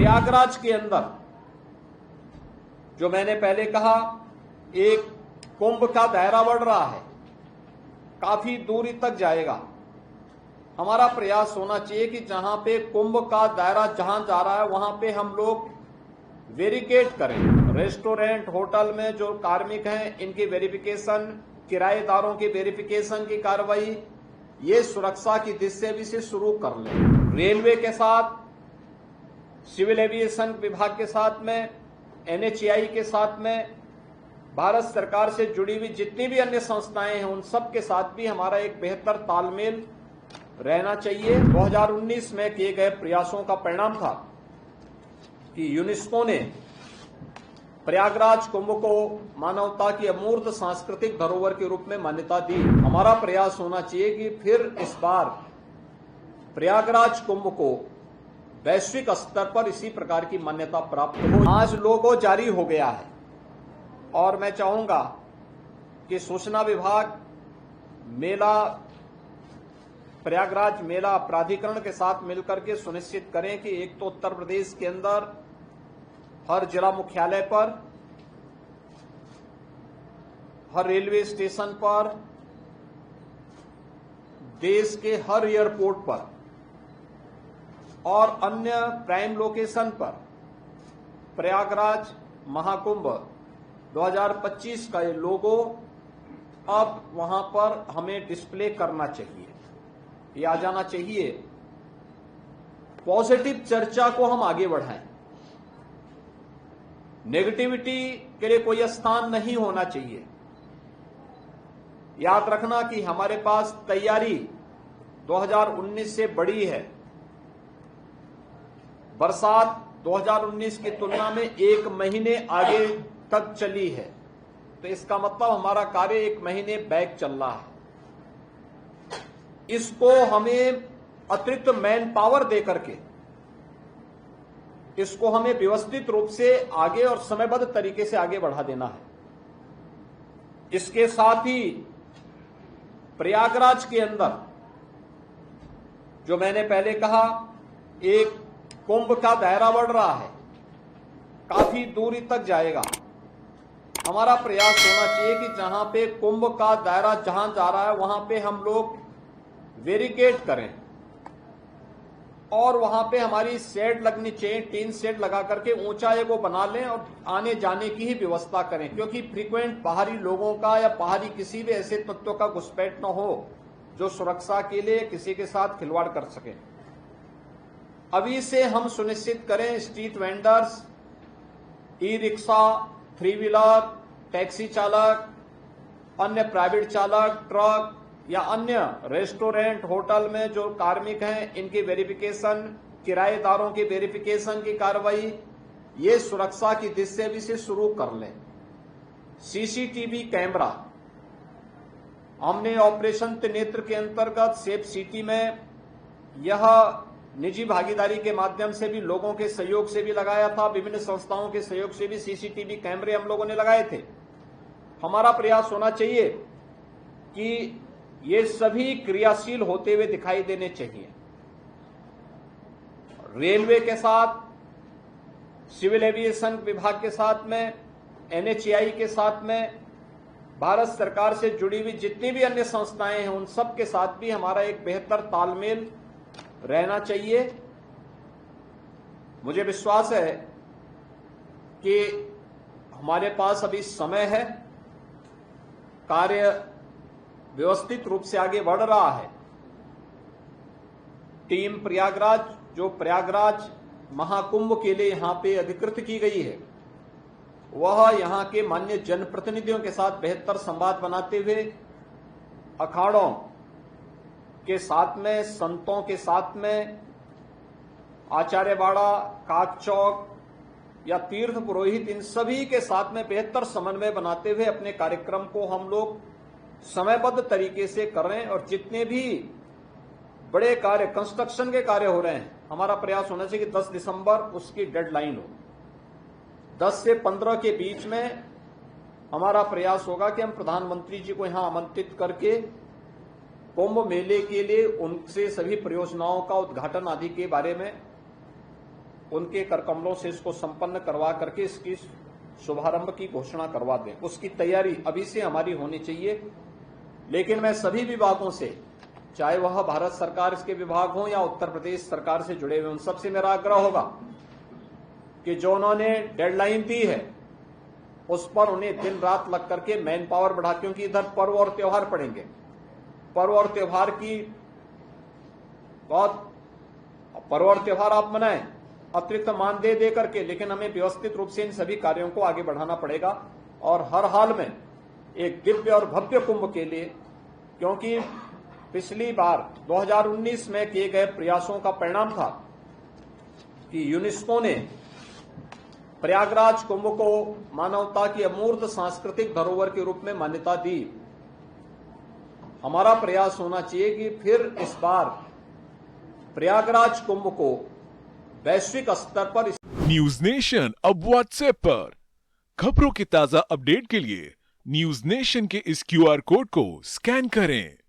प्रयागराज के अंदर जो मैंने पहले कहा, एक कुंभ का दायरा बढ़ रहा है, काफी दूरी तक जाएगा। हमारा प्रयास होना चाहिए कि जहां पे कुंभ का दायरा जहां जा रहा है वहां पे हम लोग वेरिफिकेट करें। रेस्टोरेंट, होटल में जो कार्मिक हैं इनकी वेरिफिकेशन, किराएदारों की वेरिफिकेशन की कार्रवाई ये सुरक्षा की दृष्टि से शुरू कर लें। रेलवे के साथ, सिविल एविएशन विभाग के साथ में, एनएचएआई के साथ में, भारत सरकार से जुड़ी हुई जितनी भी अन्य संस्थाएं हैं उन सब के साथ भी हमारा एक बेहतर तालमेल रहना चाहिए। 2019 में किए गए प्रयासों का परिणाम था कि यूनेस्को ने प्रयागराज कुंभ को मानवता की अमूर्त सांस्कृतिक धरोहर के रूप में मान्यता दी। हमारा प्रयास होना चाहिए कि फिर इस बार प्रयागराज कुंभ को वैश्विक स्तर पर इसी प्रकार की मान्यता प्राप्त हो। आज लोगो जारी हो गया है और मैं चाहूंगा कि सूचना विभाग मेला, प्रयागराज मेला प्राधिकरण के साथ मिलकर के सुनिश्चित करें कि एक तो उत्तर प्रदेश के अंदर हर जिला मुख्यालय पर, हर रेलवे स्टेशन पर, देश के हर एयरपोर्ट पर और अन्य प्राइम लोकेशन पर प्रयागराज महाकुंभ 2025 का ये लोगो अब वहां पर हमें डिस्प्ले करना चाहिए, ये आ जाना चाहिए। पॉजिटिव चर्चा को हम आगे बढ़ाएं, नेगेटिविटी के लिए कोई स्थान नहीं होना चाहिए। याद रखना कि हमारे पास तैयारी 2019 से बड़ी है। बरसात 2019 की तुलना में 1 महीने आगे तक चली है, तो इसका मतलब हमारा कार्य 1 महीने बैक चल रहा है। इसको हमें अतिरिक्त मैन पावर देकर के इसको हमें व्यवस्थित रूप से आगे और समयबद्ध तरीके से आगे बढ़ा देना है। इसके साथ ही प्रयागराज के अंदर जो मैंने पहले कहा, एक कुंभ का दायरा बढ़ रहा है, काफी दूरी तक जाएगा। हमारा प्रयास होना चाहिए कि जहां पे कुंभ का दायरा जहां जा रहा है वहां पे हम लोग वेरिफिकेट करें और वहां पे हमारी शेड लगनी चाहिए, टीन शेड लगा करके ऊंचा एक वो बना लें और आने जाने की ही व्यवस्था करें, क्योंकि फ्रीक्वेंट बाहरी लोगों का या बाहरी किसी भी ऐसे तत्वों का घुसपैठ न हो जो सुरक्षा के लिए किसी के साथ खिलवाड़ कर सके। अभी से हम सुनिश्चित करें street vendors, e rickshaw, 3 wheeler, taxi चालक, अन्य प्राइवेट चालक, ट्रक या अन्य रेस्टोरेंट, होटल में जो कार्मिक हैं इनकी वेरिफिकेशन, किराएदारों की वेरिफिकेशन की कार्रवाई ये सुरक्षा की दृष्टि से शुरू कर लें। सीसीटीवी कैमरा हमने ऑपरेशन त्रिनेत्र के अंतर्गत सेफ सिटी में यह निजी भागीदारी के माध्यम से भी, लोगों के सहयोग से भी लगाया था, विभिन्न संस्थाओं के सहयोग से भी सीसीटीवी कैमरे हम लोगों ने लगाए थे। हमारा प्रयास होना चाहिए कि ये सभी क्रियाशील होते हुए दिखाई देने चाहिए। रेलवे के साथ, सिविल एविएशन विभाग के साथ में, एनएचएआई के साथ में, भारत सरकार से जुड़ी हुई जितनी भी अन्य संस्थाएं हैं उन सब के साथ भी हमारा एक बेहतर तालमेल रहना चाहिए। मुझे विश्वास है कि हमारे पास अभी समय है, कार्य व्यवस्थित रूप से आगे बढ़ रहा है। टीम प्रयागराज जो प्रयागराज महाकुंभ के लिए यहां पे अधिकृत की गई है, वह यहां के मान्य जनप्रतिनिधियों के साथ बेहतर संवाद बनाते हुए अखाड़ों के साथ में, संतों के साथ में, आचार्यवाड़ा, काकचौक या तीर्थ पुरोहित, इन सभी के साथ में बेहतर समन्वय बनाते हुए अपने कार्यक्रम को हम लोग समयबद्ध तरीके से कर रहे हैं। और जितने भी बड़े कार्य, कंस्ट्रक्शन के कार्य हो रहे हैं, हमारा प्रयास होना चाहिए कि 10 दिसंबर उसकी डेडलाइन हो। 10 से 15 के बीच में हमारा प्रयास होगा कि हम प्रधानमंत्री जी को यहां आमंत्रित करके कुंभ मेले के लिए उनसे सभी परियोजनाओं का उद्घाटन आदि के बारे में उनके करकमलों से इसको संपन्न करवा करके इसकी शुभारंभ की घोषणा करवा दें। उसकी तैयारी अभी से हमारी होनी चाहिए। लेकिन मैं सभी विभागों से, चाहे वह भारत सरकार के विभाग हो या उत्तर प्रदेश सरकार से जुड़े हुए, उन सबसे मेरा आग्रह होगा कि जो उन्होंने डेडलाइन दी है उस पर उन्हें दिन रात लग करके मैन पावर बढ़ा, क्योंकि इधर पर्व और त्योहार पड़ेंगे। पर्व और त्योहार की बहुत पर्व और त्योहार आप मनाएं अतिरिक्त मान दे करके, लेकिन हमें व्यवस्थित रूप से इन सभी कार्यों को आगे बढ़ाना पड़ेगा और हर हाल में एक दिव्य और भव्य कुंभ के लिए, क्योंकि पिछली बार 2019 में किए गए प्रयासों का परिणाम था कि यूनेस्को ने प्रयागराज कुंभ को मानवता की अमूर्त सांस्कृतिक धरोहर के रूप में मान्यता दी। हमारा प्रयास होना चाहिए कि फिर इस बार प्रयागराज कुंभ को वैश्विक स्तर पर। न्यूज नेशन अब व्हाट्सएप पर खबरों के ताजा अपडेट के लिए न्यूज नेशन के इस QR कोड को स्कैन करें।